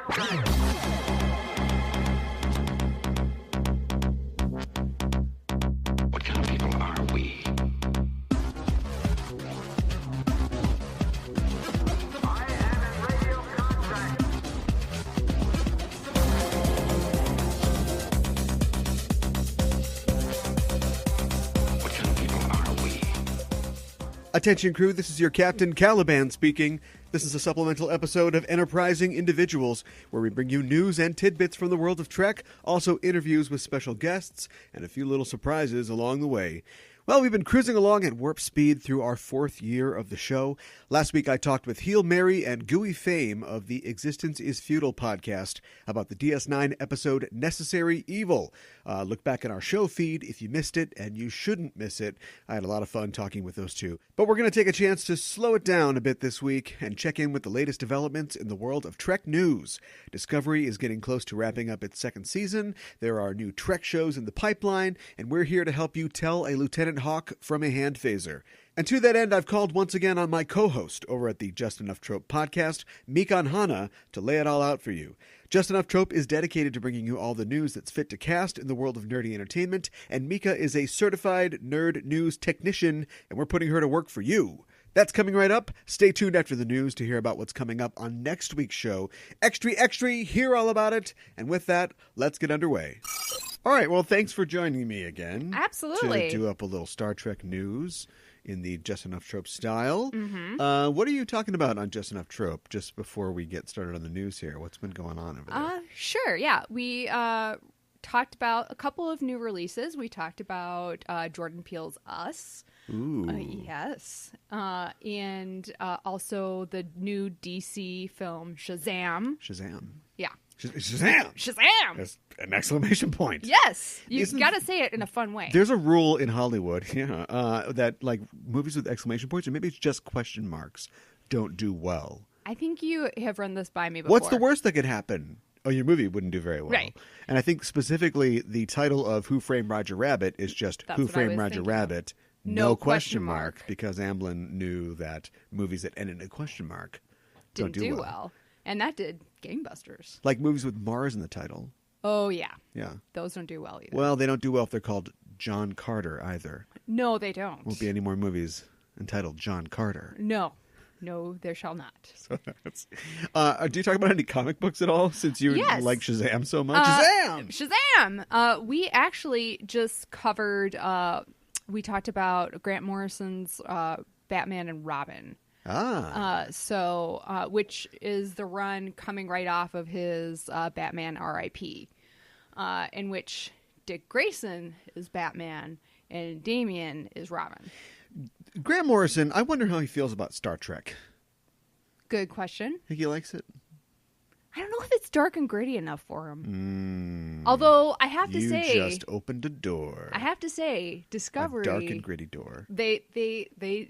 What kind of people are we? What kind of people are we? Attention crew, this is your Captain Caliban speaking. This is a supplemental episode of Enterprising Individuals, where we bring you news and tidbits from the world of Trek, also interviews with special guests, and a few little surprises along the way. Well, we've been cruising along at warp speed through our 4th year of the show. Last week I talked with Heel Mary and Gooey Fame of the Existence is Futile podcast about the DS9 episode Necessary Evil. Look back in our show feed if you missed it, and you shouldn't miss it. I had a lot of fun talking with those two. But we're going to take a chance to slow it down a bit this week and check in with the latest developments in the world of Trek news. Discovery is getting close to wrapping up its 2nd season. There are new Trek shows in the pipeline, and we're here to help you tell a Lieutenant Hawk from a hand phaser. And to that end, I've called once again on my co-host over at the Just Enough Trope podcast, Mikanhana, to lay it all out for you. Just Enough Trope is dedicated to bringing you all the news that's fit to cast in the world of nerdy entertainment, and Mika is a certified nerd news technician, and we're putting her to work for you. That's coming right up. Stay tuned after the news to hear about what's coming up on next week's show. Extra, hear all about it. And with that, let's get underway. All right, well, thanks for joining me again. Absolutely. To do up a little Star Trek news in the Just Enough Trope style. Mm-hmm. What are you talking about on Just Enough Trope, just before we get started on the news here? What's been going on over there? Sure, yeah. We talked about a couple of new releases. We talked about Jordan Peele's Us. Ooh. Yes. And also the new DC film Shazam. Yeah. Shazam! Shazam! That's an exclamation point. Yes. You've got to say it in a fun way. There's a rule in Hollywood, that like movies with exclamation points, or maybe it's just question marks, don't do well. I think you have run this by me before. What's the worst that could happen? Oh, your movie wouldn't do very well. Right. And I think specifically the title of Who Framed Roger Rabbit is just That's Who what I Framed was Roger thinking Rabbit, of. no No question question mark, mark. because Amblin knew that movies that ended in a question mark Didn't don't do well. And that did gangbusters. Like movies with Mars in the title. Oh, yeah. Yeah. Those don't do well either. Well, they don't do well if they're called John Carter either. No, they don't. Won't be any more movies entitled John Carter. No. No, there shall not. So that's, do you talk about any comic books at all, since you Yes. like Shazam so much? Shazam! We actually just covered, we talked about Grant Morrison's Batman and Robin. Which is the run coming right off of his Batman R.I.P., in which Dick Grayson is Batman and Damian is Robin. Grant Morrison, I wonder how he feels about Star Trek. Good question. Think he likes it? I don't know if it's dark and gritty enough for him. Although I have to say, you just opened a door. I have to say, Discovery, A dark and gritty door. They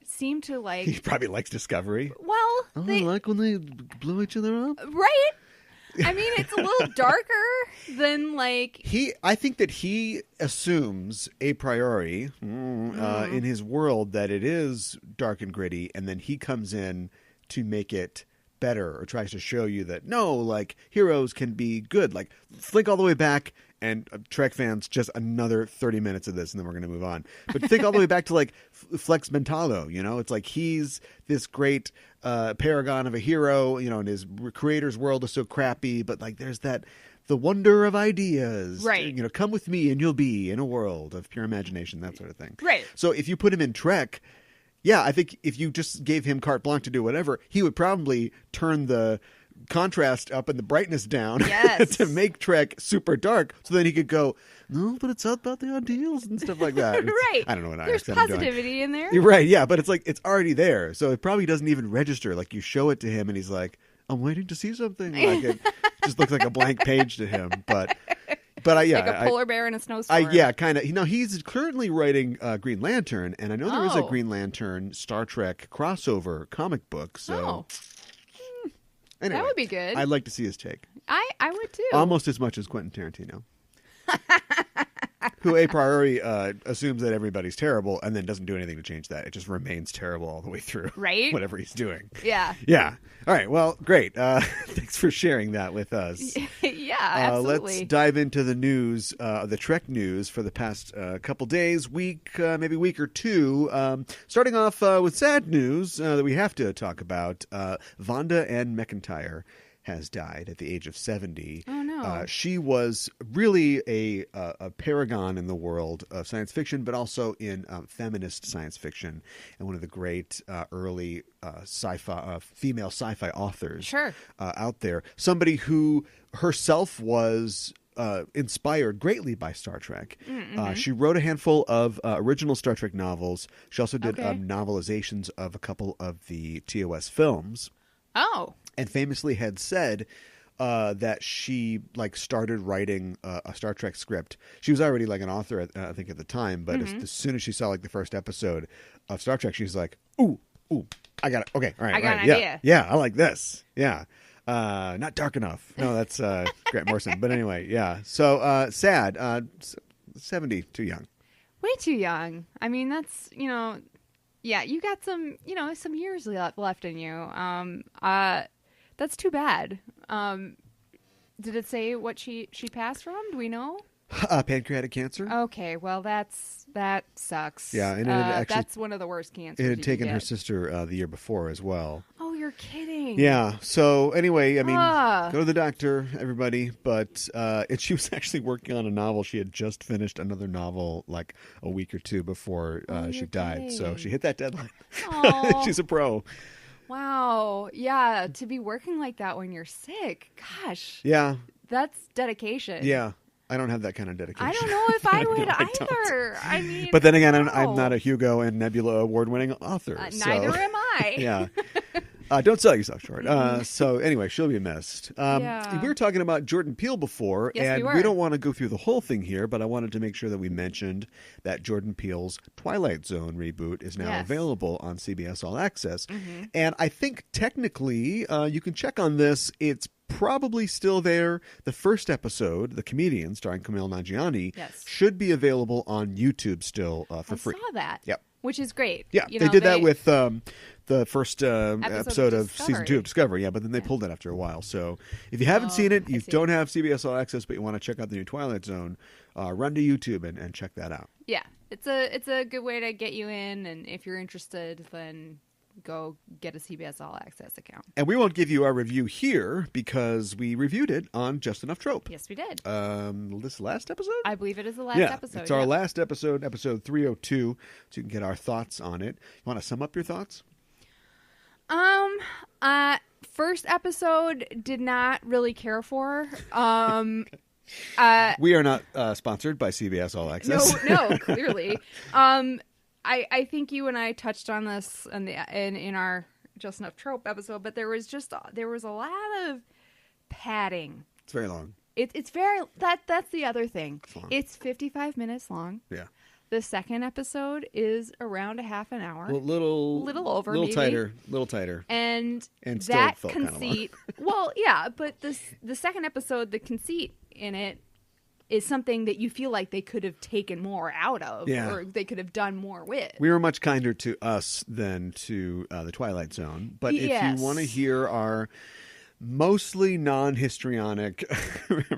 seem to like. He probably likes Discovery. Well, I like when they blow each other up. Right? I mean, it's a little darker than like. I think that he assumes a priori in his world that it is dark and gritty, and then he comes in to make it better, or tries to show you that no, like, heroes can be good. Like, think all the way back, and Trek fans, just another 30 minutes of this and then we're going to move on, but think all the way back to like Flex Mentallo. It's like he's this great paragon of a hero, and his creator's world is so crappy, but like there's the wonder of ideas, right? Come with me and you'll be in a world of pure imagination, that sort of thing, right? So if you put him in Trek, yeah, I think if you just gave him carte blanche to do whatever, he would probably turn the contrast up and the brightness down to make Trek super dark, so then he could go, no, but it's about the ideals and stuff like that. Right. I don't know what There's positivity in there. You're right, yeah, but it's like it's already there, so it probably doesn't even register. Like, you show it to him and he's like, I'm waiting to see something. Like, it just looks like a blank page to him. But like a polar bear in a snowstorm. Kind of. He's currently writing Green Lantern, and I know there is a Green Lantern Star Trek crossover comic book. So anyway, that would be good. I'd like to see his take. I would too. Almost as much as Quentin Tarantino. who a priori assumes that everybody's terrible and then doesn't do anything to change that. It just remains terrible all the way through. Right? Whatever he's doing. Yeah. Yeah. All right. Well, great. Thanks for sharing that with us. Yeah, absolutely. Let's dive into the news, the Trek news for the past couple days, maybe week or two. Starting off with sad news that we have to talk about. Vonda Ann McIntyre has died at the age of 70. Oh, no. She was really a paragon in the world of science fiction, but also in feminist science fiction, and one of the great early female sci-fi authors out there. Somebody who herself was inspired greatly by Star Trek. Mm-hmm. She wrote a handful of original Star Trek novels. She also did novelizations of a couple of the TOS films. Oh. And famously had said that she started writing a Star Trek script. She was already an author, I think, at the time. But as soon as she saw the first episode of Star Trek, she was like, "Ooh, I got it. Okay, all right, I got an idea. Yeah, I like this. Yeah." Not dark enough. No, that's Grant Morrison. But anyway, yeah. So sad. 70, too young. Way too young. I mean, that's, yeah, you got some years left in you. That's too bad. Did it say what she passed from? Do we know? Pancreatic cancer. Okay, well that sucks. Yeah, and that's one of the worst cancers. It had taken her sister the year before as well. Oh, you're kidding. Yeah. So anyway, I mean, go to the doctor, everybody. But she was actually working on a novel. She had just finished another novel a week or two before she died. Kidding. So she hit that deadline. Oh. She's a pro. Wow. Yeah. To be working like that when you're sick. Gosh. Yeah. That's dedication. Yeah. I don't have that kind of dedication. I don't know if I would no, either. I mean, but then again, I'm not a Hugo and Nebula award-winning author. Neither am I. Yeah. Don't sell yourself short. So anyway, she'll be missed. Yeah. We were talking about Jordan Peele before, yes, and we we don't want to go through the whole thing here, but I wanted to make sure that we mentioned that Jordan Peele's Twilight Zone reboot is now available on CBS All Access. Mm-hmm. And I think technically, you can check on this. It's probably still there. The first episode, The Comedian, starring Kumail Nanjiani, should be available on YouTube still for free. I saw that. Yep. Which is great. Yeah, they did that with the first episode of season 2 of Discovery. Yeah, but then they pulled it after a while. So if you haven't seen it, you don't have CBS All Access, but you want to check out the new Twilight Zone, run to YouTube and check that out. Yeah, it's a good way to get you in, and if you're interested, then go get a CBS All Access account. And we won't give you our review here because we reviewed it on Just Enough Trope. Yes, we did. This last episode? I believe it is the last episode. It's our last episode, episode 302, so you can get our thoughts on it. You want to sum up your thoughts? First episode did not really care for. We are not sponsored by CBS All Access. No, clearly. I think you and I touched on this in our Just Enough Trope episode, but there was a lot of padding. It's very long. It's very that's the other thing. It's 55 minutes long. Yeah. The second episode is around a half an hour. Little over, maybe. Little tighter. And still that felt conceit. Well, yeah, but the second episode, the conceit in it is something that you feel like they could have taken more out of, or they could have done more with. We were much kinder to us than to the Twilight Zone. But if you want to hear our mostly non-histrionic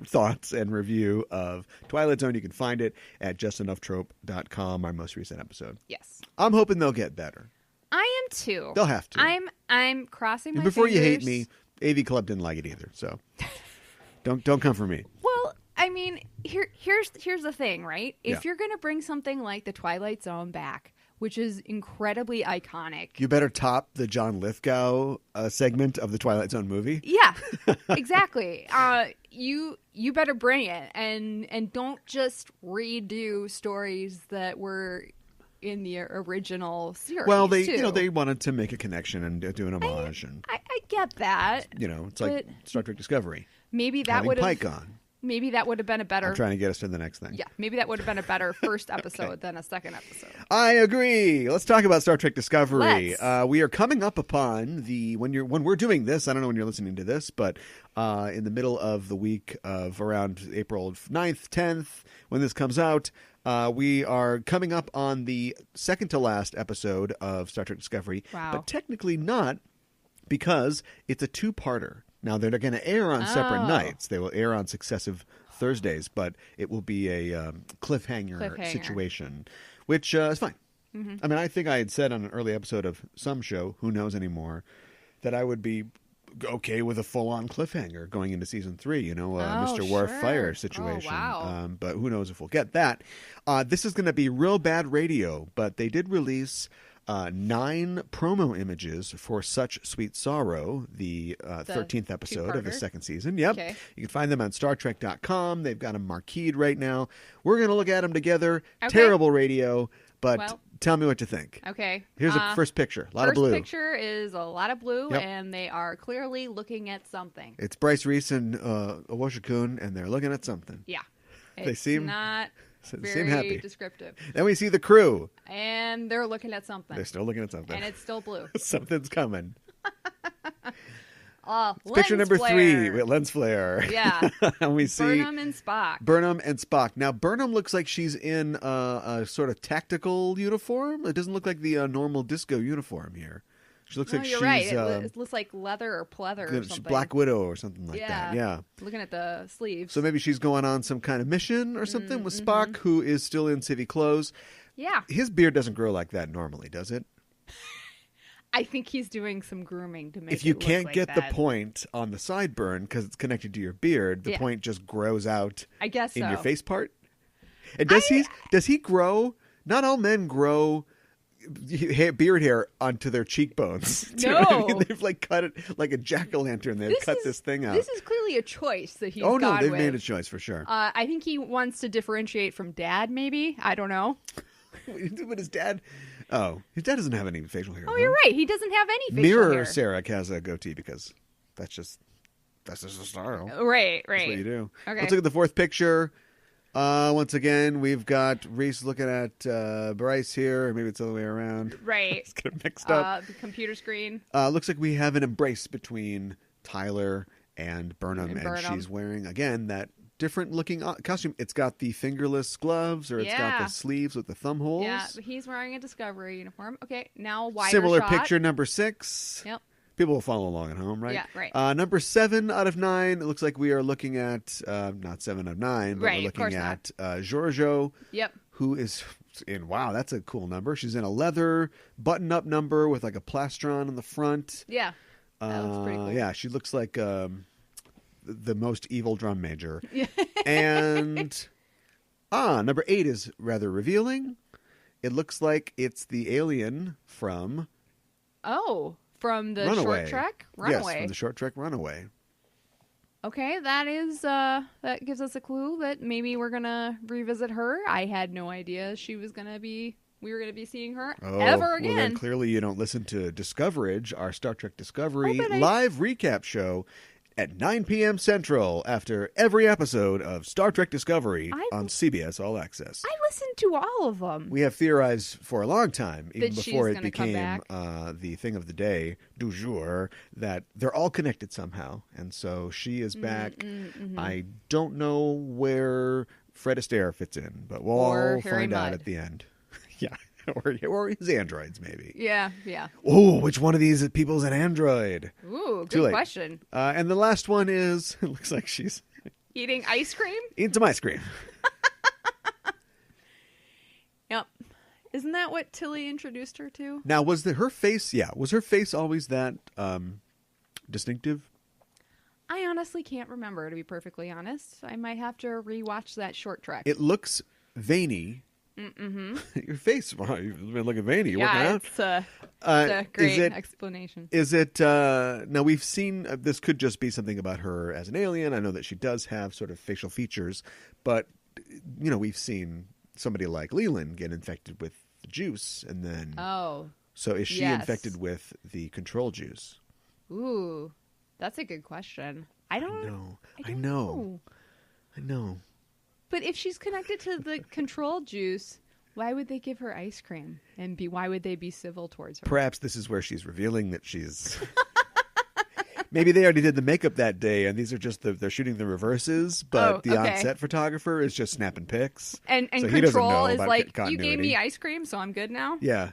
thoughts and review of Twilight Zone, you can find it at justenough.trope.com, our most recent episode. Yes. I'm hoping they'll get better. I am too. They'll have to. I'm crossing my Before fingers. You hate me, AV Club didn't like it either, so don't come for me. Well, I mean, here's the thing, right? If you're going to bring something like the Twilight Zone back, which is incredibly iconic, you better top the John Lithgow segment of the Twilight Zone movie. Yeah, exactly. You better bring it, and don't just redo stories that were in the original series. Well, they wanted to make a connection and do an homage, I get that. It's like Star Trek Discovery. Maybe that would have Pike on. Maybe that would have been a better... I'm trying to get us to the next thing. Yeah, maybe that would have been a better first episode than a second episode. I agree. Let's talk about Star Trek Discovery. Let's. We are coming up upon when we're doing this, I don't know when you're listening to this, but in the middle of the week of around April 9th, 10th, when this comes out, We are coming up on the second to last episode of Star Trek Discovery, Wow. but technically not, because it's a two-parter. Now, they're going to air on separate nights. They will air on successive Thursdays, but it will be a cliffhanger situation, which is fine. Mm-hmm. I mean, I think I had said on an early episode of some show, who knows anymore, that I would be okay with a full-on cliffhanger going into season 3, Mr. Worf fire situation. Oh, wow. But who knows if we'll get that. This is going to be real bad radio, but they did release 9 promo images for Such Sweet Sorrow, the 13th episode of the second season. Yep. Okay. You can find them on StarTrek.com. They've got them marqueed right now. We're going to look at them together. Okay. Terrible radio, but Well, tell me what you think. Okay. Here's a first picture. A lot of blue. First picture is a lot of blue, Yep. and they are clearly looking at something. It's Bryce Reese and Owoshikun, and they're looking at something. Yeah. They It's seem- not They seem very happy. descriptive. Then we see the crew. And they're looking at something. They're still looking at something. And it's still blue. Something's coming. Lens Picture number flare. 3 with lens flare. Yeah. And we see Burnham and Spock. Burnham and Spock. Now, Burnham looks like she's in a sort of tactical uniform. It doesn't look like the normal disco uniform here. She looks No, like you're she's right. It looks like leather or pleather or something. Black Widow or something like that. Yeah. Looking at the sleeves. So maybe she's going on some kind of mission or something with Spock, who is still in civvy clothes. Yeah. His beard doesn't grow like that normally, does it? I think he's doing some grooming to make If you it look can't like get that. the point on the sideburn because it's connected to your beard, the Yeah. point just grows out I guess in so. your face part. And does he grow? Not all men grow beard hair onto their cheekbones. Do you know what I mean? No. They've like cut it like a jack-o'-lantern. They've cut this thing out. This is clearly a choice that he's Oh no, gone they've with. made a choice for sure. I think he wants to differentiate from Dad, maybe. I don't know. But his dad doesn't have any facial hair. Oh, though. you're right. He doesn't have any facial Mirror hair. Sarek has a goatee because that's just a style. Right. That's what you do. Okay. Let's look at the fourth picture. Once again, we've got Reese looking at Bryce here. Or maybe it's the other way around. Right. It's kind of mixed up. The computer screen. Looks like we have an embrace between Tyler and Burnham, and Burnham. she's wearing, again, that different looking costume. It's got the fingerless gloves, or it's got Yeah. the sleeves with the thumb holes. Yeah, but he's wearing a Discovery uniform. Okay, now wider Similar shot. picture number 6. Yep. People will follow along at home, right? Yeah, right. Number 7 out of 9. It looks like we are looking at not 7 of 9, but Right, we're of course looking at Giorgio, Yep. who is in. Wow, that's a cool number. She's in a leather button-up number with like a plastron on the front. Yeah. That looks pretty cool. Yeah, she looks like the most evil drum major. Yeah. And number 8 is rather revealing. It looks like it's the alien from Oh, from the Runaway. short track Runaway. Yes, from the short trek Runaway. Okay, that is that gives us a clue that maybe we're gonna revisit her. I had no idea we were gonna be seeing her ever again. Well, then clearly you don't listen to Discoverage, our Star Trek Discovery Oh, but I- live recap show at 9 p.m. Central after every episode of Star Trek Discovery on CBS All Access. I listened to all of them. We have theorized for a long time, even That she's before it gonna come became back. the thing of the day, du jour, that they're all connected somehow. And so she is back. mm-hmm. I don't know where Fred Astaire fits in, but we'll Or all Harry find out Mudd. at the end. Yeah. Or his androids, maybe. Yeah. Oh, which one of these people is an android? Ooh, Too good late. question. And the last one is, it looks like she's Eating ice cream? eating some ice cream. Yep. Isn't that what Tilly introduced her to? Now, was her face always that distinctive? I honestly can't remember, to be perfectly honest. I might have to rewatch that short track. It looks veiny. Mm-hmm. Your face, wow, you've been looking veiny. You working out? It's a great is it, explanation. Is it, now we've seen, this could just be something about her as an alien. I know that she does have sort of facial features, but, we've seen somebody like Leland get infected with the juice, and then... Oh. So is she yes. infected with the control juice? Ooh, that's a good question. I don't know. But if she's connected to the control juice, why would they give her ice cream? And why would they be civil towards her? Perhaps this is where she's revealing that she's Maybe they already did the makeup that day, and these are just they're shooting the reverses, but the on-set photographer is just snapping pics. And so he doesn't know Control is about like, continuity. you gave me ice cream, so I'm good now? Yeah.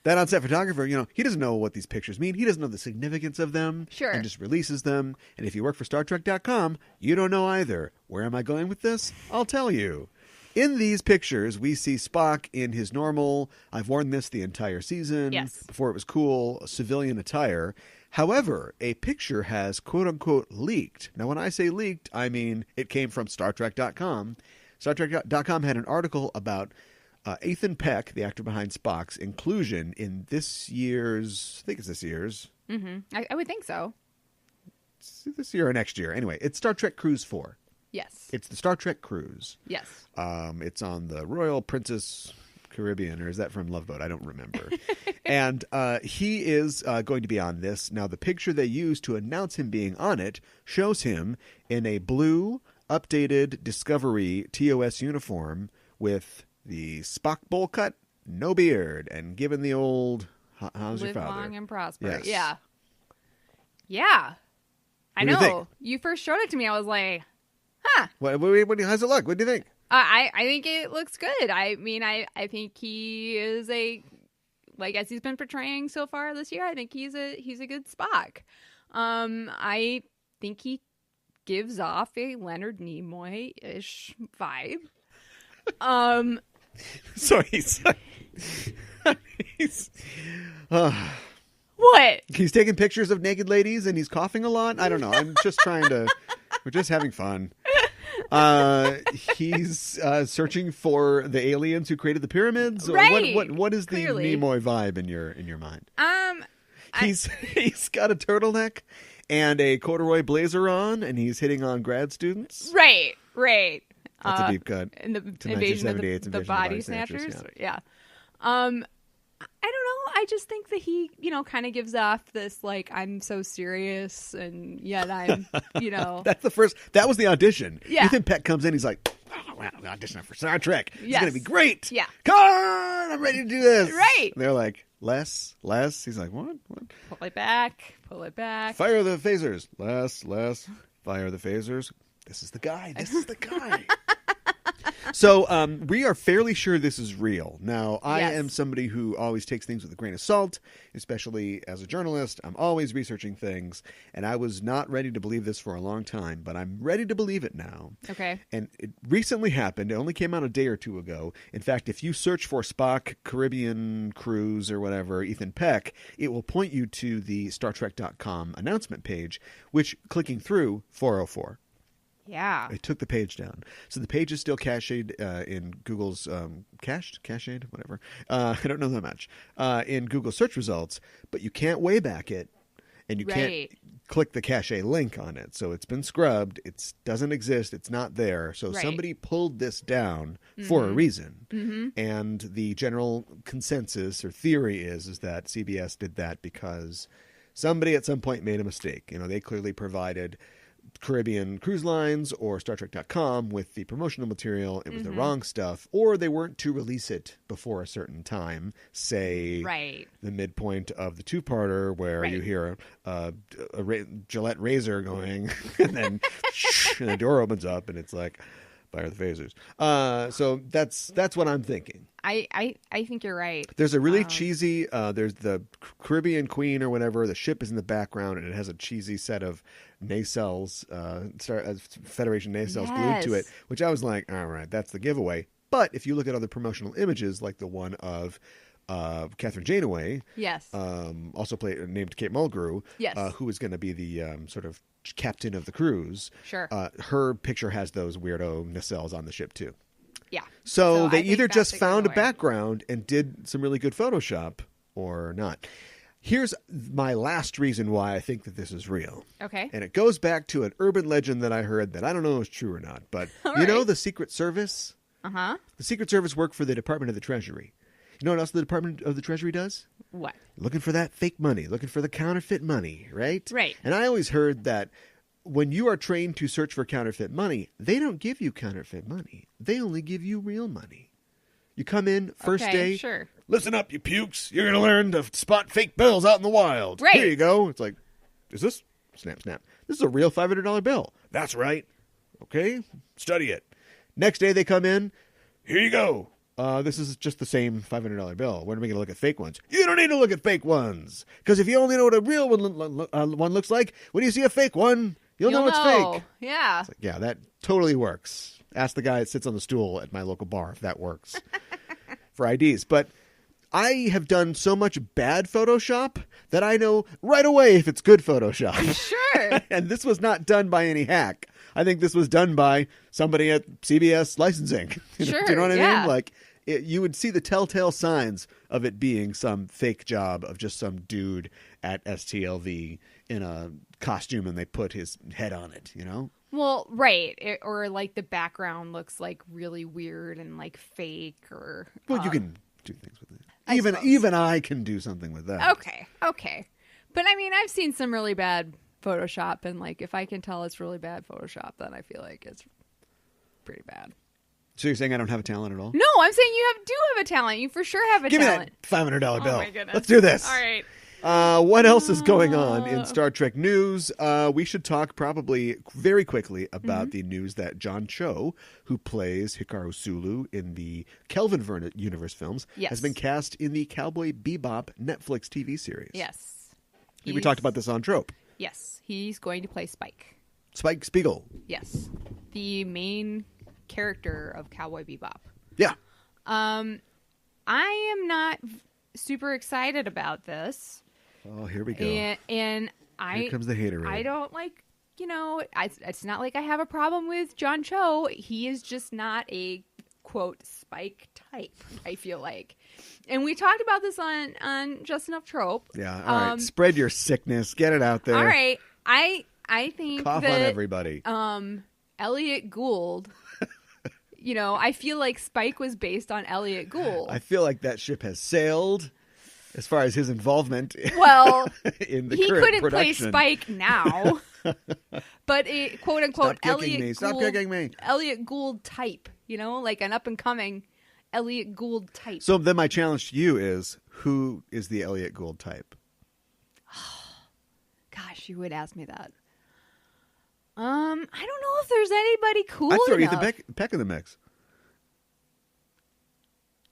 That on-set photographer, he doesn't know what these pictures mean. He doesn't know the significance of them. Sure. And just releases them. And if you work for StarTrek.com, you don't know either. Where am I going with this? I'll tell you. In these pictures, we see Spock in his normal, I've worn this the entire season, before it was cool, civilian attire. However, a picture has quote-unquote leaked. Now, when I say leaked, I mean it came from StarTrek.com. StarTrek.com had an article about Ethan Peck, the actor behind Spock's inclusion in this year's, I think it's this year's. Mm-hmm. I would think so. It's this year or next year. Anyway, it's Star Trek Cruise 4. Yes. It's the Star Trek Cruise. Yes. It's on the Royal Princess Caribbean, or is that from Love Boat? I don't remember. And he is going to be on this. Now, the picture they used to announce him being on it shows him in a blue, updated Discovery TOS uniform with the Spock bowl cut, no beard, and given the old, how's your father? Live long and prosper. Yes. Yeah. Yeah. I What do you know. think? You first showed it to me. I was like, huh. How's it look? What do you think? I think it looks good. I mean, I think he is as he's been portraying so far this year, I think he's a good Spock. I think he gives off a Leonard Nimoy-ish vibe. So he's What? he's taking pictures of naked ladies and he's coughing a lot. I don't know. I'm just we're just having fun. He's searching for the aliens who created the pyramids. Right. What is the Clearly. Nimoy vibe in your mind? He's got a turtleneck and a corduroy blazer on, and he's hitting on grad students. Right. That's a deep cut. In the to invasion of 1978's the body snatchers. Yeah. I don't know. I just think that he, kind of gives off this, I'm so serious, and yet I'm, That's the first. That was the audition. Yeah. Ethan Peck comes in. He's like, "Oh, wow, I'm auditioning for Star Trek. It's Yes. going to be great. Yeah. Come on, I'm ready to do this." Right. And they're like, less. He's like, what? Pull it back. Fire the phasers. Less. Fire the phasers. This is the guy. So we are fairly sure this is real. Now, I am somebody who always takes things with a grain of salt, especially as a journalist. I'm always researching things, and I was not ready to believe this for a long time, but I'm ready to believe it now. Okay. And it recently happened. It only came out a day or two ago. In fact, if you search for Spock, Caribbean Cruise, or whatever, Ethan Peck, it will point you to the StarTrek.com announcement page, which, clicking through, 404. Yeah. It took the page down. So the page is still cached in Google's cached, whatever. I don't know that much. In Google search results, but you can't wayback it, and you can't click the cache link on it. So it's been scrubbed. It doesn't exist. It's not there. So somebody pulled this down for a reason. Mm-hmm. And the general consensus or theory is that CBS did that because somebody at some point made a mistake. They clearly provided Caribbean Cruise Lines or StarTrek.com with the promotional material. It was the wrong stuff, or they weren't to release it before a certain time, say the midpoint of the two-parter where you hear a Gillette razor going and then and the door opens up and it's like, fire the phasers. So that's what I'm thinking. I think you're right. There's a really cheesy, there's the Caribbean Queen or whatever. The ship is in the background, and it has a cheesy set of nacelles, Federation nacelles glued to it, which I was like, all right, that's the giveaway. But if you look at other promotional images, like the one of Catherine Janeway, also named Kate Mulgrew, who is going to be the sort of captain of the cruise. Sure. Her picture has those weirdo nacelles on the ship, too. Yeah. So they either just found a background and did some really good Photoshop or not. Here's my last reason why I think that this is real. Okay. And it goes back to an urban legend that I heard that I don't know is true or not. But know the Secret Service? Uh-huh. The Secret Service work for the Department of the Treasury. You know what else the Department of the Treasury does? What? Looking for that fake money, looking for the counterfeit money, right? Right. And I always heard that when you are trained to search for counterfeit money, they don't give you counterfeit money. They only give you real money. You come in first day. Sure. Listen up, you pukes. You're going to learn to spot fake bills out in the wild. Right. Here you go. It's like, is this? Snap, snap. This is a real $500 bill. That's right. Okay, study it. Next day they come in. Here you go. This is just the same $500 bill. When are we going to look at fake ones? You don't need to look at fake ones. Because if you only know what a real one looks like, when you see a fake one, you'll know it's fake. Yeah. It's like, yeah, that totally works. Ask the guy that sits on the stool at my local bar if that works for IDs. But I have done so much bad Photoshop that I know right away if it's good Photoshop. Sure. And this was not done by any hack. I think this was done by somebody at CBS licensing. Sure. Do you know what I yeah. mean? Like, you would see the telltale signs of it being some fake job of just some dude at STLV in a costume and they put his head on it, you know? Well, right. Or like the background looks like really weird and like fake or... Well, you can do things with it. I Even I can do something with that. Okay. But I mean, I've seen some really bad Photoshop, and like if I can tell it's really bad Photoshop, then I feel like it's pretty bad. So you're saying I don't have a talent at all? No, I'm saying you do have a talent. You for sure have a Give talent. me that $500 bill. Oh my goodness. Let's do this. All right. What else is going on in Star Trek news? We should talk probably very quickly about the news that John Cho, who plays Hikaru Sulu in the Kelvin Vernon universe films, has been cast in the Cowboy Bebop Netflix TV series. Yes. We talked about this on Trope. Yes. He's going to play Spike. Spike Spiegel. Yes. The main character of Cowboy Bebop. Yeah. I am not super excited about this. Oh, here we go. And Here comes the haterade. I don't like, it's not like I have a problem with John Cho. He is just not a, quote, Spike type, I feel like. And we talked about this on Just Enough Trope. Yeah, all right. Spread your sickness. Get it out there. All right. I think Cough that, on everybody. Elliot Gould... I feel like Spike was based on Elliot Gould. I feel like that ship has sailed as far as his involvement well, in the he current couldn't production. play Spike now. But a quote-unquote Stop kicking me. Elliot Gould type, like an up-and-coming Elliot Gould type. So then my challenge to you is, who is the Elliot Gould type? Gosh, you would ask me that. I don't know if there's anybody cool I'd throw enough. Ethan Peck in the mix.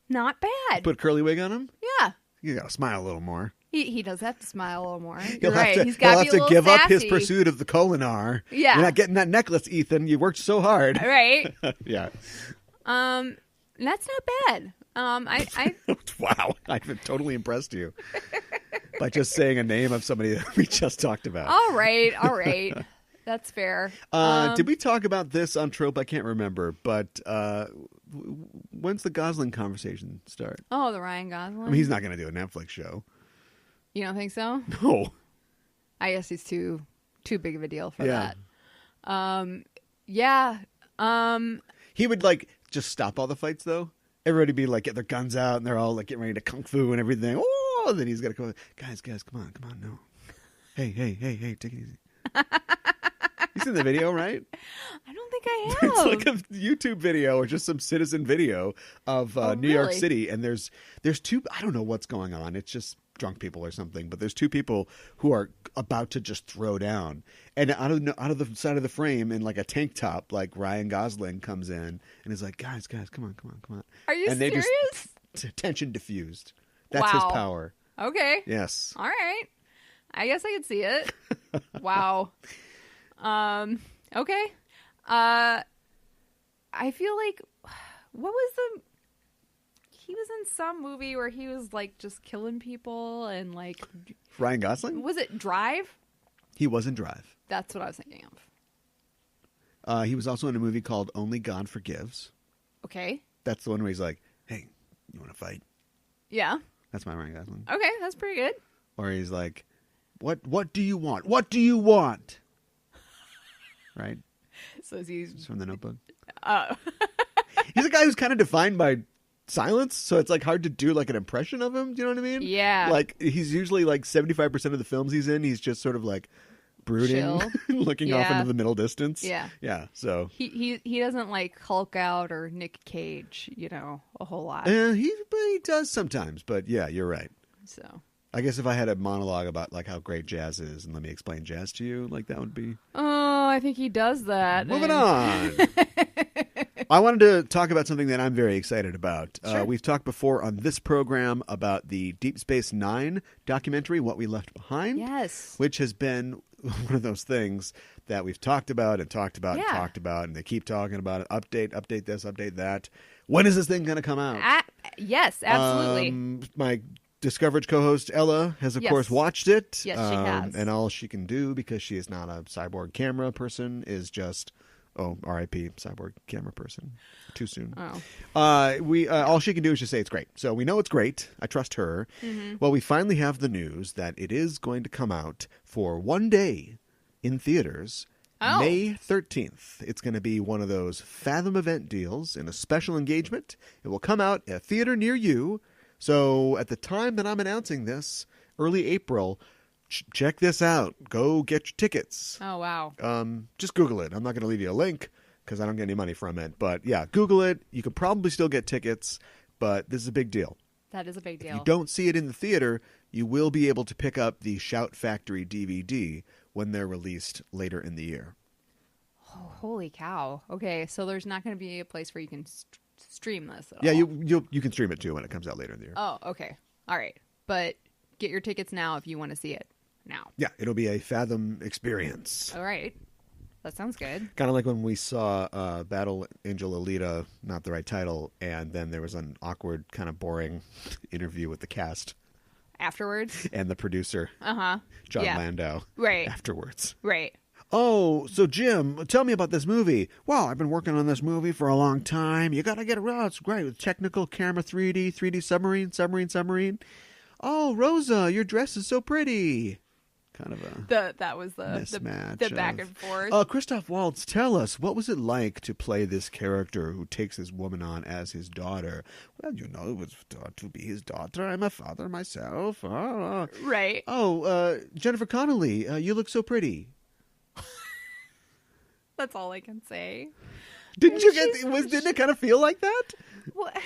Not bad. Put a curly wig on him? Yeah. You gotta smile a little more. He does have to smile a little more. He'll You're right. have He's got to be a little give up his sassy. pursuit of the Kolinar. Yeah. You're not getting that necklace, Ethan. You worked so hard. Right. Yeah. That's not bad. I Wow. I've totally impressed you by just saying a name of somebody that we just talked about. all right. That's fair. Did we talk about this on Trope? I can't remember, but when's the Gosling conversation start? Oh, the Ryan Gosling. I mean, he's not going to do a Netflix show. You don't think so? No. I guess he's too big of a deal for Yeah. that. Yeah. He would just stop all the fights though. Everybody be get their guns out and they're all getting ready to kung fu and everything. Oh, and then he's got to go, guys, come on, no. Hey, take it easy. You seen the video, right? I don't think I have. It's like a YouTube video or just some citizen video of New York really? City, and there's two. I don't know what's going on. It's just drunk people or something. But there's two people who are about to just throw down, and out of the side of the frame in a tank top, Ryan Gosling comes in and is like, guys, come on. Are you and serious? They just tension diffused. That's his power. Okay. Yes. All right. I guess I could see it. Wow. Okay. I feel like he was in some movie where he was just killing people and Ryan Gosling? was it Drive? He was in Drive. That's what I was thinking of. He was also in a movie called Only God Forgives. Okay. That's the one where he's like, hey, you want to fight? Yeah. That's my Ryan Gosling. Okay, that's pretty good. Or he's like, what do you want? What do you want? Right? So he's It's from The Notebook. oh. He's a guy who's kind of defined by silence, so it's hard to do an impression of him. Do you know what I mean? Yeah. He's usually 75% of the films he's in, he's just sort of brooding, Chill. looking off Yeah. into the middle distance. Yeah. Yeah. So He doesn't Hulk out or Nick Cage, a whole lot. he does sometimes, but yeah, you're right. So I guess if I had a monologue about like how great jazz is and let me explain jazz to you, like that would be... Oh, I think he does that. Moving on. I wanted to talk about something that I'm very excited about. Sure. We've talked before on this program about the Deep Space Nine documentary, What We Left Behind. Yes. Which has been one of those things that we've talked about and talked about and talked about, and they keep talking about it. Update this, update that. When is this thing going to come out? Yes, absolutely. My Discoverage co-host Ella has, of course, watched it. Yes, she has. And all she can do, because she is not a cyborg camera person, is just... Oh, R.I.P. cyborg camera person. Too soon. Oh. All she can do is just say it's great. So we know it's great. I trust her. Mm-hmm. Well, we finally have the news that it is going to come out for one day in theaters, May 13th. It's going to be one of those Fathom event deals in a special engagement. It will come out at a theater near you. So at the time that I'm announcing this, early April... Check this out. Go get your tickets. Oh, wow. Just Google it. I'm not going to leave you a link because I don't get any money from it. But yeah, Google it. You could probably still get tickets, but this is a big deal. That is a big deal. If you don't see it in the theater, you will be able to pick up the Shout Factory DVD when they're released later in the year. Oh, holy cow. Okay, so there's not going to be a place where you can stream this at all. Yeah, you can stream it too when it comes out later in the year. Oh, okay. All right. But get your tickets now if you want to see it now. Yeah, it'll be a Fathom experience. All right. That sounds good. Kind of like when we saw Battle Angel Alita, not the right title, and then there was an awkward, kind of boring interview with the cast. Afterwards? And the producer. Uh-huh. John Landau. Right. Afterwards. Right. Oh, so Jim, tell me about this movie. Well, I've been working on this movie for a long time. You got to get it right. It's great. With technical camera 3D submarine. Oh, Rosa, your dress is so pretty. Kind of a that was the mismatch. The back and forth. Christoph Waltz, tell us, what was it like to play this character who takes this woman on as his daughter? Well, it was to be his daughter. I'm a father myself. Right. Oh, Jennifer Connelly, you look so pretty. That's all I can say. Didn't it kind of feel like that? What?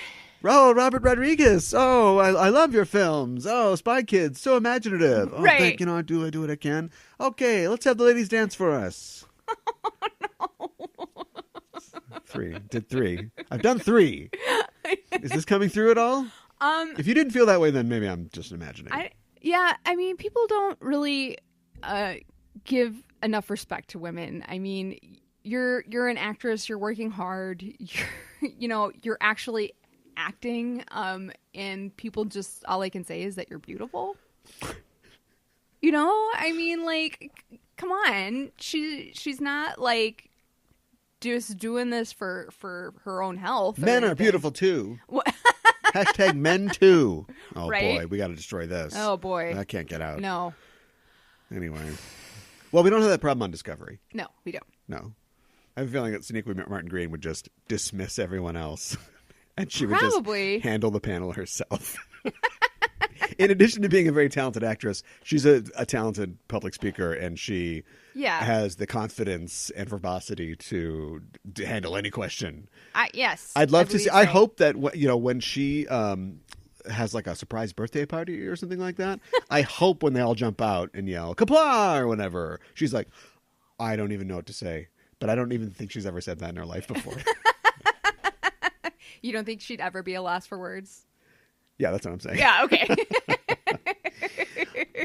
Oh, Robert Rodriguez. Oh, I love your films. Oh, Spy Kids, so imaginative. Oh, right. I do what I can. Okay, let's have the ladies dance for us. Oh, no. Did 3. I've done 3. Is this coming through at all? If you didn't feel that way, then maybe I'm just imagining. I mean, people don't really give enough respect to women. I mean, you're an actress. You're working hard. You're actually acting, and people just, all I can say is that you're beautiful. I mean, like, come on. She's not like just doing this for her own health. Men are beautiful too. What? Hashtag men too. Oh right? boy, we got to destroy this. Oh boy, I can't get out. No. Anyway, well, we don't have that problem on Discovery. No, we don't. No, I have a feeling that Sonequa Martin-Green would just dismiss everyone else. And she would probably just handle the panel herself. In addition to being a very talented actress, she's a talented public speaker, and she has the confidence and verbosity to handle any question. Yes. I'd love to see. I hope that when she has like a surprise birthday party or something like that, I hope when they all jump out and yell "Kapla" or whatever, she's like, I don't even know what to say. But I don't even think she's ever said that in her life before. You don't think she'd ever be a loss for words? Yeah, that's what I'm saying. Yeah, okay.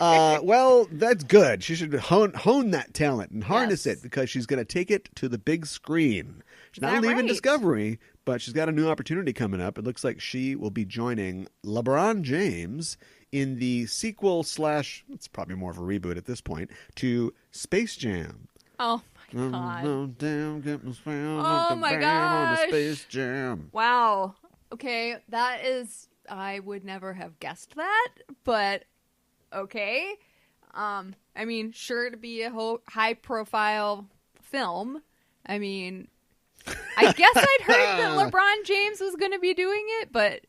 Well, that's good. She should hone that talent and harness it, because she's going to take it to the big screen. She's not leaving Discovery, but she's got a new opportunity coming up. It looks like she will be joining LeBron James in the sequel / it's probably more of a reboot at this point, to Space Jam. Oh, my God. Oh, my gosh. Space Jam. Wow. Okay, that is... I would never have guessed that, but okay. I mean, sure to be a high-profile film. I mean, I guess I'd heard that LeBron James was going to be doing it, but...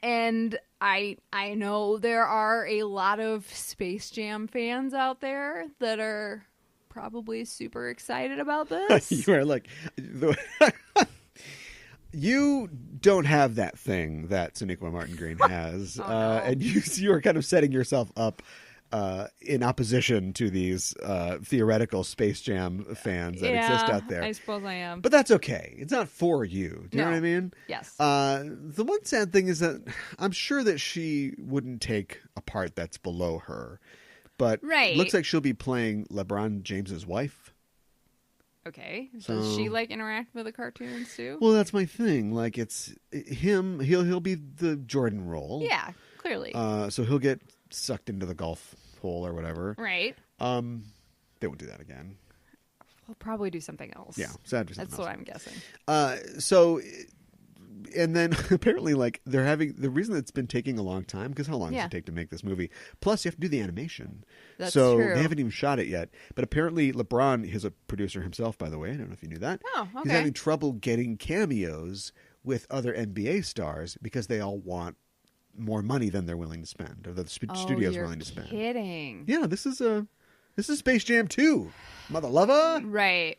And I know there are a lot of Space Jam fans out there that are probably super excited about this. You are like... You don't have that thing that Sonequa Martin-Greene has, Oh, no. and you are kind of setting yourself up in opposition to these theoretical Space Jam fans that exist out there. I suppose I am. But that's okay. It's not for you. Do you know No. what I mean? Yes. The one sad thing is that I'm sure that she wouldn't take a part that's below her. But Right. it looks like she'll be playing LeBron James's wife. Okay. So- Does she like interact with the cartoons too? Well, that's my thing. Like, it's him. He'll be the Jordan role. Yeah, clearly. So he'll get sucked into the golf hole or whatever. Right. They won't do that again. We'll probably do something else. Yeah, so do something That's else. what I'm guessing. And then apparently, like, they're having the reason it's been taking a long time, because how long does it take to make this movie? Plus, you have to do the animation. That's so true. they haven't even shot it yet. But apparently, LeBron is a producer himself, by the way. I don't know if you knew that. Oh, okay. He's having trouble getting cameos with other NBA stars because they all want more money than they're willing to spend, or the studio's you're willing to spend. Kidding. Yeah, this is Space Jam 2, mother lover. Right.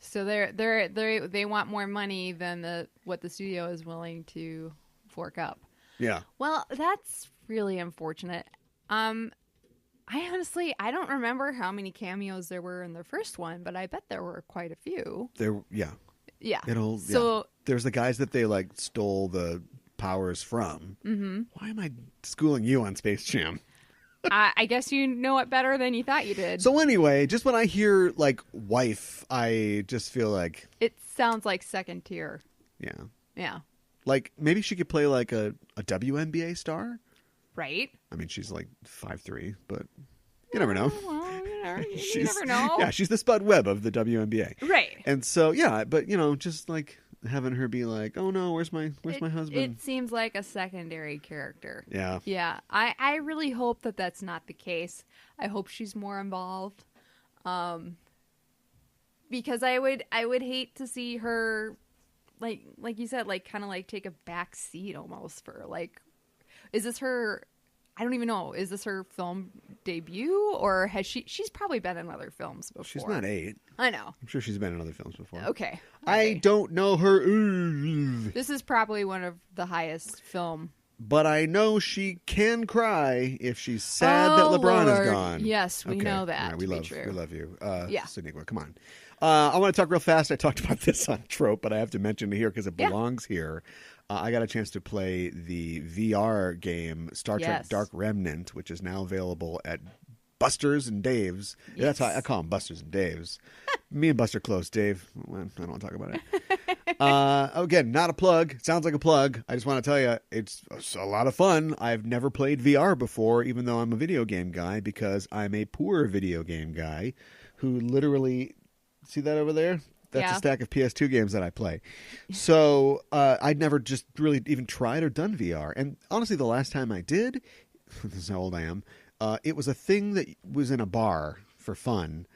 So they want more money than what the studio is willing to fork up. Yeah. Well, that's really unfortunate. I don't remember how many cameos there were in the first one, but I bet there were quite a few. Yeah. Yeah. So there's the guys that they like stole the powers from. Mm-hmm. Why am I schooling you on Space Jam? I guess you know it better than you thought you did. So anyway, just when I hear like wife, I just feel like It sounds like second tier. yeah, Yeah. like maybe she could play like a WNBA star. Right? I mean, she's like 5'3", but you never know. Well, you She's, never know. Yeah, she's the Spud Webb of the WNBA. Right. And so yeah, but just like having her be like, oh no, where's my husband? It seems like a secondary character. Yeah. Yeah. I really hope that that's not the case. I hope she's more involved. Because I would hate to see her like you said, like kind of like take a back seat almost for like, is this her, I don't even know, is this her film debut, or has she's probably been in other films before. She's not 8. I know. I'm sure she's been in other films before. Okay. I don't know her, This is probably one of the highest film. but I know she can cry if she's sad that LeBron Lord. is gone. Yes, we know that. All right, we to be love true. we love you. Yeah. Sonequa, come on. I want to talk real fast. I talked about this on Trope, but I have to mention it here because it belongs here. I got a chance to play the VR game Star Trek Dark Remnant, which is now available at Buster's and Dave's. Yeah, that's how I call them, Buster's and Dave's. Me and Buster close, Dave. Well, I don't want to talk about it. Again, not a plug. Sounds like a plug. I just want to tell you, it's a lot of fun. I've never played VR before, even though I'm a video game guy, because I'm a poor video game guy who literally... See that over there? That's a stack of PS2 games that I play. So I'd never just really even tried or done VR. And honestly, the last time I did, this is how old I am, it was a thing that was in a bar for fun.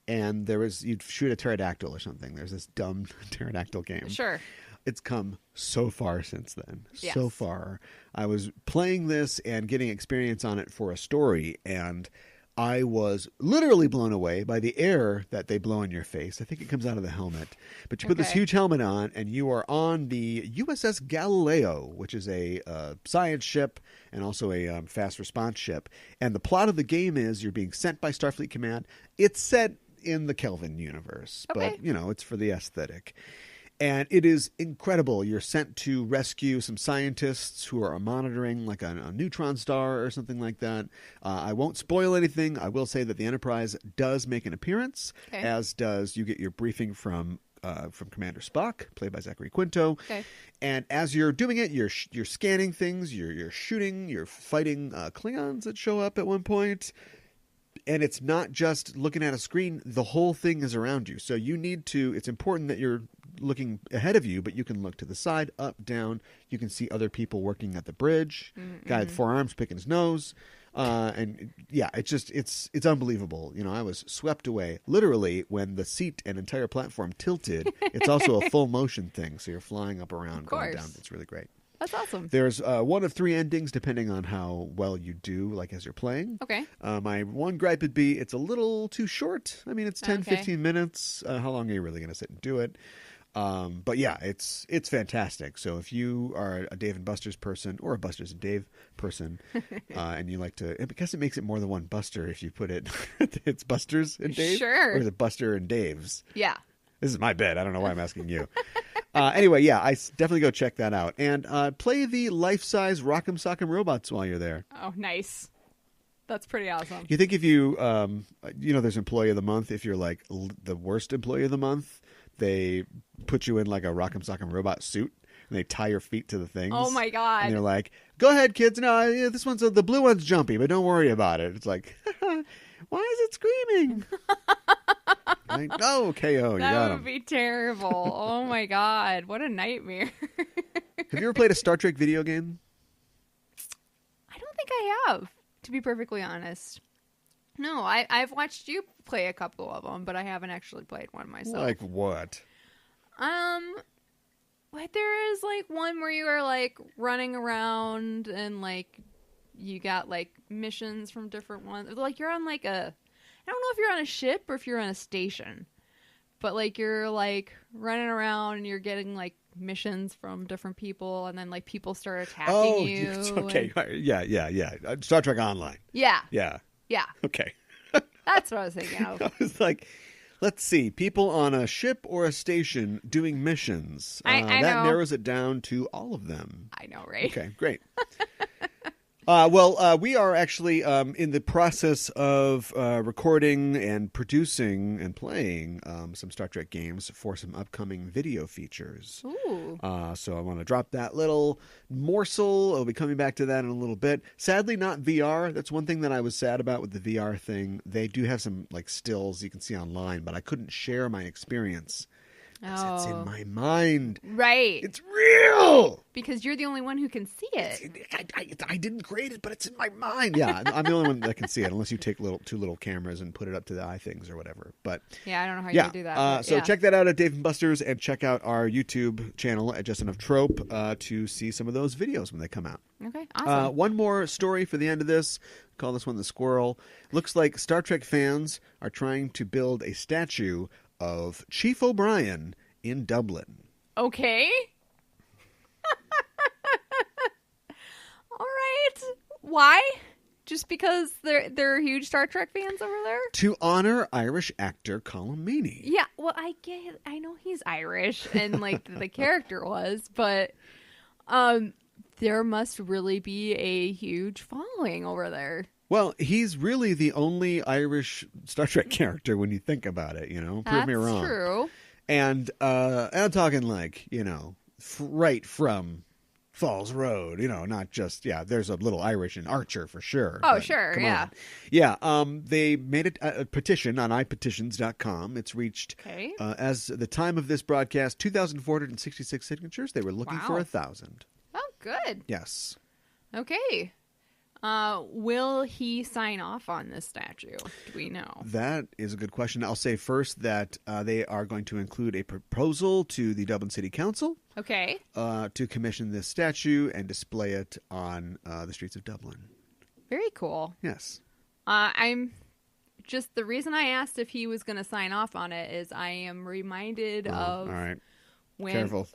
And you'd shoot a pterodactyl or something. There's this dumb pterodactyl game. Sure. It's come so far since then. Yes. So far. I was playing this and getting experience on it for a story, and I was literally blown away by the air that they blow in your face. I think it comes out of the helmet. But you put this huge helmet on, and you are on the USS Galileo, which is a science ship and also a fast response ship. And the plot of the game is you're being sent by Starfleet Command. It's set in the Kelvin universe, but, it's for the aesthetic. And it is incredible. You're sent to rescue some scientists who are monitoring like a neutron star or something like that. I won't spoil anything. I will say that the Enterprise does make an appearance, as does you get your briefing from Commander Spock, played by Zachary Quinto. Okay. And as you're doing it, you're scanning things, you're shooting, you're fighting Klingons that show up at one point. And it's not just looking at a screen. The whole thing is around you. So you need to, it's important that you're looking ahead of you, but you can look to the side, up, down. You can see other people working at the bridge. Guy with 4 arms picking his nose. And yeah, it's unbelievable. I was swept away literally when the seat and entire platform tilted. It's also a full motion thing. So you're flying up around, going down. It's really great. That's awesome. There's one of 3 endings depending on how well you do, like as you're playing. Okay. My one gripe would be it's a little too short. I mean, it's 10, 15 minutes. How long are you really going to sit and do it? But yeah, it's fantastic. So if you are a Dave and Buster's person or a Buster's and Dave person, and you like to, because it makes it more than one Buster if you put it, it's Buster's and Dave, Sure. or is it Buster and Dave's? Yeah. This is my bet. I don't know why I'm asking you. Anyway, yeah, definitely go check that out and play the life-size Rock'em Sock'em Robots while you're there. Oh, nice. That's pretty awesome. You think if you, there's Employee of the Month. If you're like the worst Employee of the Month, they put you in like a Rock'em Sock'em Robot suit and they tie your feet to the things. Oh my God. And they're like, "Go ahead, kids. No, this one's the blue one's jumpy, but don't worry about it." It's like, why is it screaming? Like, oh, KO, you got That him. would be terrible. Oh my God. What a nightmare. Have you ever played a Star Trek video game? I don't think I have, to be perfectly honest. No, I've watched you play a couple of them, but I haven't actually played one myself. Like what? There is like one where you are like running around and like you got like missions from different ones. Like you're on like I don't know if you're on a ship or if you're on a station, but like you're like running around and you're getting like missions from different people, and then like people start attacking you. Okay. Yeah. Star Trek Online. Yeah. Yeah. Okay. That's what I was thinking of. I was like, let's see, people on a ship or a station doing missions. I that know. narrows it down to all of them. I know, right? Okay, great. We are actually in the process of recording and producing and playing some Star Trek games for some upcoming video features. Ooh. So I want to drop that little morsel. I'll be coming back to that in a little bit. Sadly, not VR. That's one thing that I was sad about with the VR thing. They do have some like stills you can see online, but I couldn't share my experience. It's in my mind. Right. It's real. Because you're the only one who can see it. I didn't create it, but it's in my mind. Yeah, I'm the only one that can see it, unless you take two little cameras and put it up to the eye things or whatever. But yeah, I don't know how you do that. But, so check that out at Dave & Buster's, and check out our YouTube channel at Just Enough Trope to see some of those videos when they come out. Okay, awesome. One more story for the end of this. Call this one the squirrel. Looks like Star Trek fans are trying to build a statue of Chief O'Brien in Dublin. Okay. All right. Why? Just because they're huge Star Trek fans over there? To honor Irish actor Colm Meaney. Yeah, well, I know he's Irish and like the character was, but there must really be a huge following over there. Well, he's really the only Irish Star Trek character when you think about it, Prove me wrong. That's true. And I'm talking like, right from Falls Road, not just, there's a little Irish in Archer for sure. Oh, sure, yeah. On. Yeah, they made a petition on iPetitions.com. It's reached, as the time of this broadcast, 2,466 signatures. They were looking for 1,000. Oh, good. Yes. Okay. Will he sign off on this statue? Do we know? That is a good question. I'll say first that they are going to include a proposal to the Dublin City Council. Okay. To commission this statue and display it on the streets of Dublin. Very cool. Yes. I'm just, the reason I asked if he was going to sign off on it is I am reminded of. All right. When, Careful.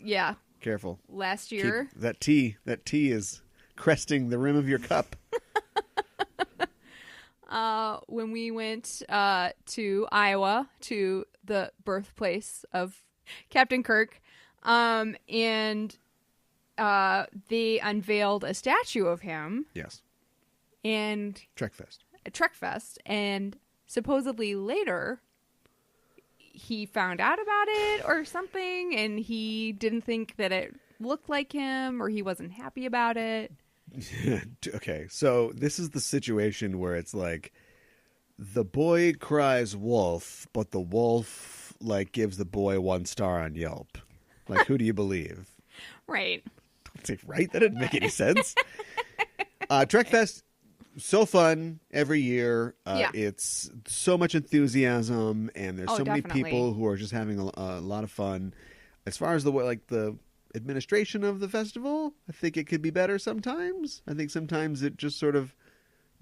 Yeah. Careful. Last year. That tea is cresting the rim of your cup. When we went to Iowa, to the birthplace of Captain Kirk, and they unveiled a statue of him. Yes. And Trekfest. A Trekfest, and supposedly later he found out about it or something, and he didn't think that it looked like him, or he wasn't happy about it. Okay, so this is the situation where it's like the boy cries wolf, but the wolf gives the boy 1 star on Yelp. Like, who do you believe? Right. Don't say right. That didn't make any sense. Trekfest, so fun every year. It's so much enthusiasm, and there's so many people who are just having a lot of fun. As far as the administration of the festival, I think it could be better sometimes. I think sometimes it just sort of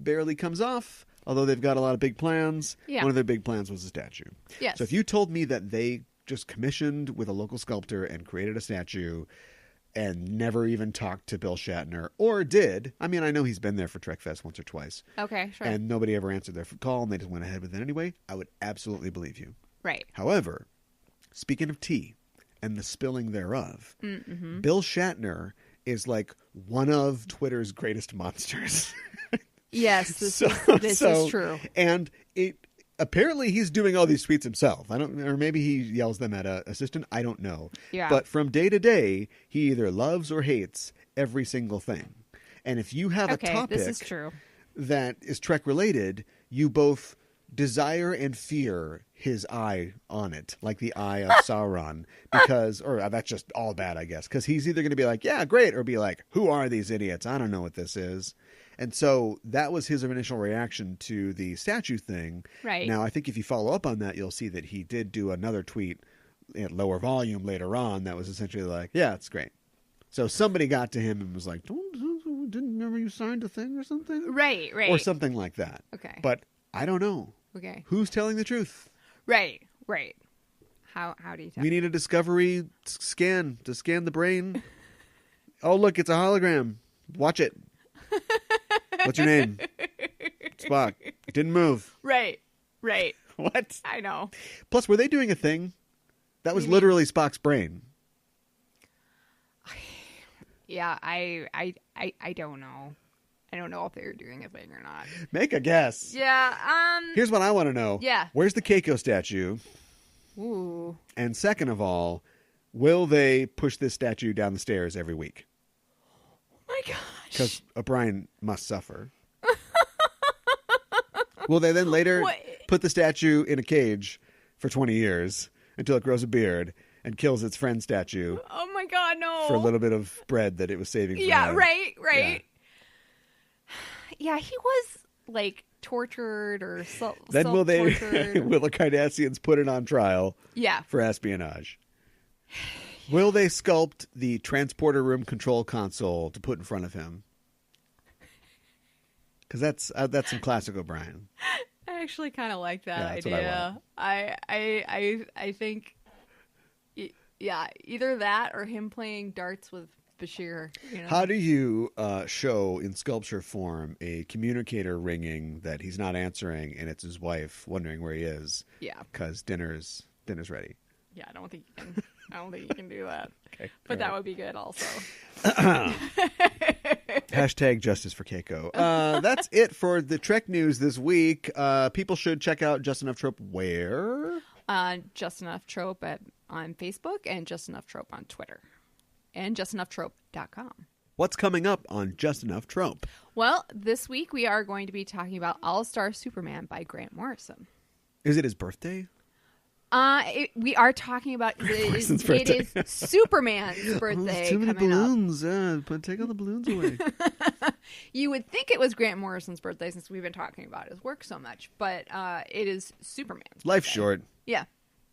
barely comes off, although they've got a lot of big plans. Yeah. One of their big plans was a statue. Yes. So if you told me that they just commissioned with a local sculptor and created a statue and never even talked to Bill Shatner, or did. I mean, I know he's been there for Trek Fest once or twice. Okay, sure. And nobody ever answered their call, and they just went ahead with it anyway. I would absolutely believe you. Right. However, speaking of tea and the spilling thereof, Bill Shatner is like one of Twitter's greatest monsters. Yes, this is true. And apparently he's doing all these tweets himself. Or maybe he yells them at an assistant. I don't know. Yeah. But from day to day, he either loves or hates every single thing. And if you have a topic this is true. that is Trek related, you both desire and fear his eye on it, like the eye of Sauron, because, or that's just all bad, I guess, because he's either going to be like, yeah, great, or be like, who are these idiots? I don't know what this is. And so that was his initial reaction to the statue thing. Right. Now, I think if you follow up on that, you'll see that he did do another tweet at lower volume later on that was essentially like, yeah, it's great. So somebody got to him and was like, didn't remember you signed a thing or something? Right. Or something like that. Okay. But I don't know. Okay. Who's telling the truth? Right. How do you tell? We need a discovery scan to scan the brain. Oh, look, it's a hologram. Watch it. What's your name? Spock. It didn't move. Right. What? I know. Plus, were they doing a thing? That was You mean- literally Spock's brain. Yeah, I don't know. I don't know if they were doing a thing or not. Make a guess. Yeah, Here's what I want to know. Yeah. Where's the Keiko statue? Ooh. And second of all, will they push this statue down the stairs every week? Oh my gosh. Because O'Brien must suffer. Will they then later put the statue in a cage for 20 years until it grows a beard and kills its friend statue Oh my god, no. for a little bit of bread that it was saving for Yeah, him? right. Yeah, he was like tortured or Then will they? self-tortured. Will the Cardassians put it on trial Yeah. for espionage? Will they sculpt the transporter room control console to put in front of him? Because that's some classic O'Brien. I actually kind of like that Yeah, that's what I idea. I think, yeah, either that or him playing darts with Bashir. You know? How do you show in sculpture form a communicator ringing that he's not answering and it's his wife wondering where he is? Yeah. Because dinner's ready. Yeah, I don't think you can do that. Okay, But that would be good also. Hashtag justice for Keiko. That's it for the Trek news this week. People should check out Just Enough Trope where? Just Enough Trope on Facebook and Just Enough Trope on Twitter. And justenough.trope.com. What's coming up on Just Enough Trope? Well, this week we are going to be talking about All-Star Superman by Grant Morrison. Is it his birthday? We are talking about Morrison's it birthday. is Superman's birthday too many coming up. balloons. But take all the balloons away. You would think it was Grant Morrison's birthday since we've been talking about his work so much, but it is Superman's Life's birthday. short Yeah.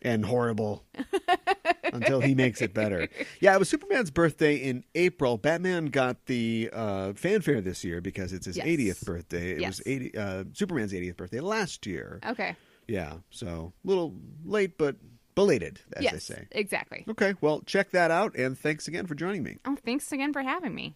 and horrible until he makes it better. Yeah, it was Superman's birthday in April. Batman got the fanfare this year because it's his Yes. 80th birthday. It Yes. was Superman's 80th birthday last year. Okay. Yeah, so a little late, but belated, as yes, they say. exactly. Okay, well, check that out, and thanks again for joining me. Oh, thanks again for having me.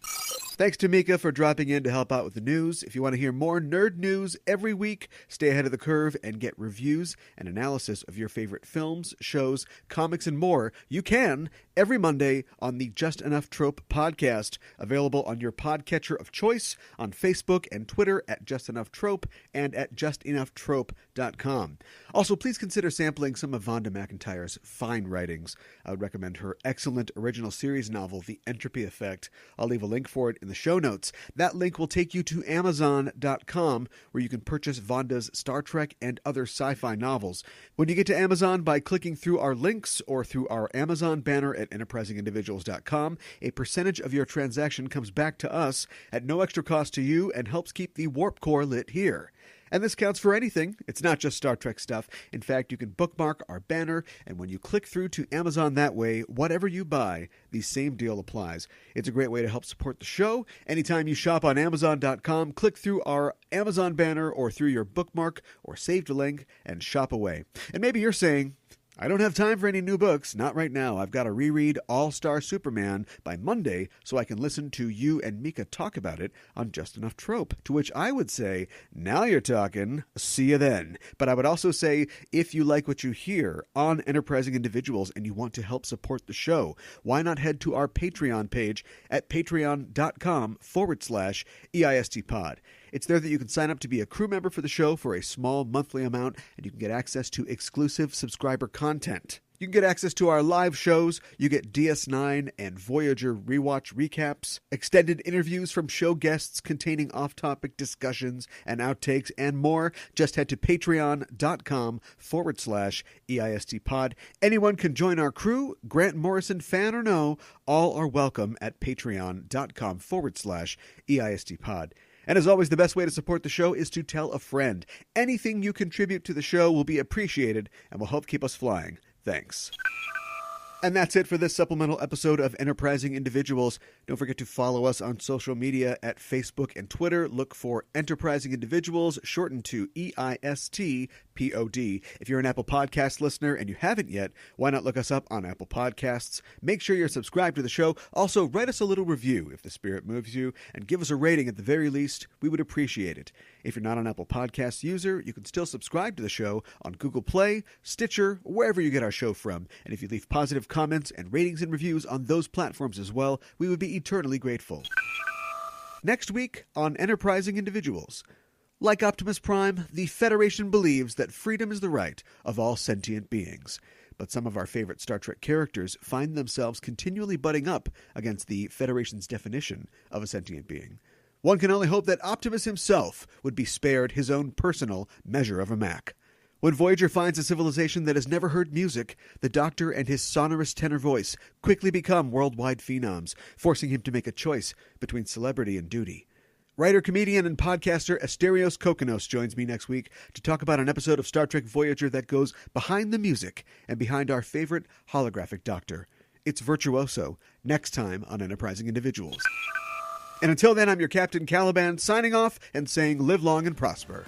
Thanks to Mika for dropping in to help out with the news. If you want to hear more nerd news every week, stay ahead of the curve and get reviews and analysis of your favorite films, shows, comics, and more, you can every Monday on the Just Enough Trope podcast, available on your podcatcher of choice, on Facebook and Twitter at Just Enough Trope and at justenough.trope.com. Also, please consider sampling some of Vonda McIntyre's fine writings. I would recommend her excellent original series novel, The Entropy Effect. I'll leave a link for it in the show notes. That link will take you to Amazon.com, where you can purchase Vonda's Star Trek and other sci-fi novels. When you get to Amazon by clicking through our links or through our Amazon banner at enterprisingindividuals.com, a percentage of your transaction comes back to us at no extra cost to you and helps keep the Warp Core lit here. And this counts for anything. It's not just Star Trek stuff. In fact, you can bookmark our banner, and when you click through to Amazon that way, whatever you buy, the same deal applies. It's a great way to help support the show. Anytime you shop on Amazon.com, click through our Amazon banner or through your bookmark or saved link and shop away. And maybe you're saying, I don't have time for any new books, not right now. I've got to reread All-Star Superman by Monday so I can listen to you and Mika talk about it on Just Enough Trope, to which I would say, now you're talking, see you then. But I would also say, if you like what you hear on Enterprising Individuals and you want to help support the show, why not head to our Patreon page at patreon.com/EISTpod. It's there that you can sign up to be a crew member for the show for a small monthly amount, and you can get access to exclusive subscriber content. You can get access to our live shows, you get DS9 and Voyager rewatch recaps, extended interviews from show guests containing off-topic discussions and outtakes, and more. Just head to patreon.com/EISTpod. Anyone can join our crew, Grant Morrison fan or no, all are welcome at patreon.com/EISTpod. And as always, the best way to support the show is to tell a friend. Anything you contribute to the show will be appreciated and will help keep us flying. Thanks. And that's it for this supplemental episode of Enterprising Individuals. Don't forget to follow us on social media at Facebook and Twitter. Look for Enterprising Individuals, shortened to EISTPOD. If you're an Apple Podcast listener and you haven't yet, why not look us up on Apple Podcasts? Make sure you're subscribed to the show. Also, write us a little review if the spirit moves you, and give us a rating at the very least. We would appreciate it. If you're not an Apple Podcast user, you can still subscribe to the show on Google Play, Stitcher, wherever you get our show from. And if you leave positive comments and ratings and reviews on those platforms as well, we would be eternally grateful. Next week on Enterprising Individuals. Like Optimus Prime, the Federation believes that freedom is the right of all sentient beings. But some of our favorite Star Trek characters find themselves continually butting up against the Federation's definition of a sentient being. One can only hope that Optimus himself would be spared his own personal measure of a Mac. When Voyager finds a civilization that has never heard music, the Doctor and his sonorous tenor voice quickly become worldwide phenoms, forcing him to make a choice between celebrity and duty. Writer, comedian, and podcaster Asterios Kokkinos joins me next week to talk about an episode of Star Trek Voyager that goes behind the music and behind our favorite holographic Doctor. It's Virtuoso, next time on Enterprising Individuals. And until then, I'm your Captain Caliban, signing off and saying live long and prosper.